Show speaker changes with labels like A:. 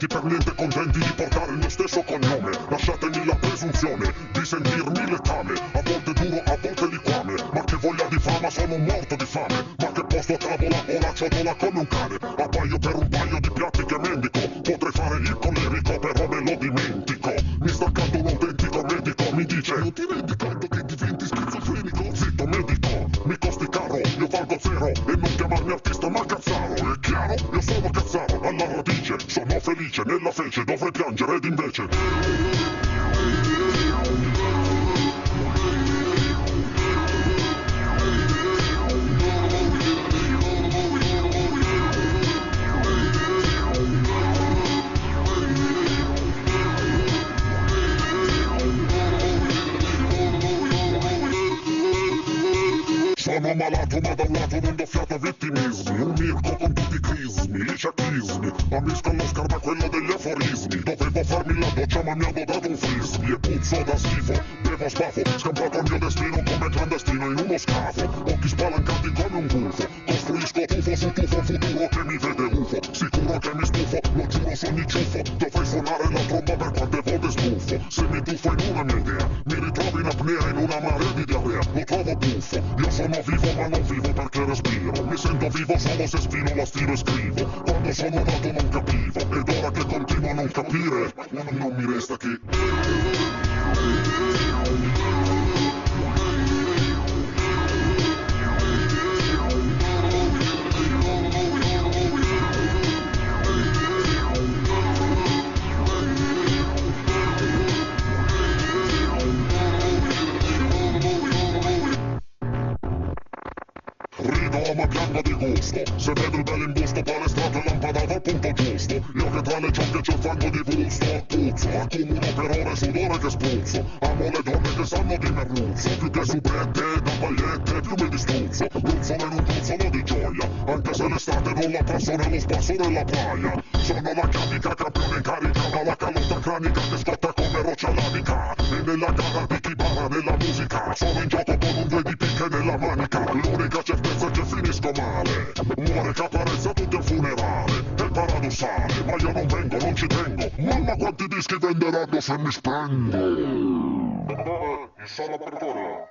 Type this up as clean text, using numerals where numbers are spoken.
A: senti per niente contenti di portare il mio stesso cognome. Lasciatemi la presunzione di sentirmi letame, a volte duro, a volte liquame. Ma che voglia di fama, sono morto di fame. Ma che posto a tavola o la ciotola come un cane. Appaio per un paio di piatti che mendico. Potrei fare il collerico, però me lo dimentico. Mi sta accanto un autentico medico, mi dice: non ti rendi conto che diventi schizofrenico? Zitto medico, mi costi caro, io valgo zero. E non chiamarmi artista ma cazzaro, è chiaro? Io sono cazzaro, alla radice. Sono felice, nella fece dovrei piangere ed invece sono malato ma da un lato non doffiato vittimismi. Un mirco con tutti i crismi, i ciacchismi. Ambisco all'Oscar da quello degli aforismi. Dovevo farmi la doccia ma mi hanno dato un frisbee. E puzzo da schifo, bevo sbafo. Scampato il mio destino come clandestino in uno scafo. Occhi spalancati come un gufo. Costruisco tufo su tufo un futuro che mi vede UFO. Sicuro che mi stufo, lo giuro sogni ciuffo. Dovrei suonare la tromba per quante volte sbuffo. Se mi tuffo in una mia idea, mi ritrovo in apnea in una marea di diarrea. Lo trovo buffo, io sono vivo ma non vivo perché respiro. Mi sento vivo solo se sfilo la stilo e scrivo. Quando sono nato non capivo, ed ora che continuo a non capire, non mi resta che rido ma piango di gusto. Se vedo il bel imbusto palestrato e lampadato al punto giusto. Io che tra le ciocche c'è il fango di busto. Puzzo, accumulo per ore sudore che spruzzo. Amo le donne che sanno di merluzzo. Più che subette, da pagliette, più mi distruzzo. Bruzzolo in un puzzolo di gioia. Anche se l'estate non la passo nello spasso della playa. Sono la camica campione in carica, ma la calotta cranica che scotta come roccia lavica. E nella gara di chi bara nella musica sono in gioco con un due di picche nella manica. L'unica certezza è che finisco male. Muore caparezza tutto il funerale. È paradossale, ma io non vengo, non ci tengo. Mamma quanti dischi venderanno se mi spendo. In sala apertura.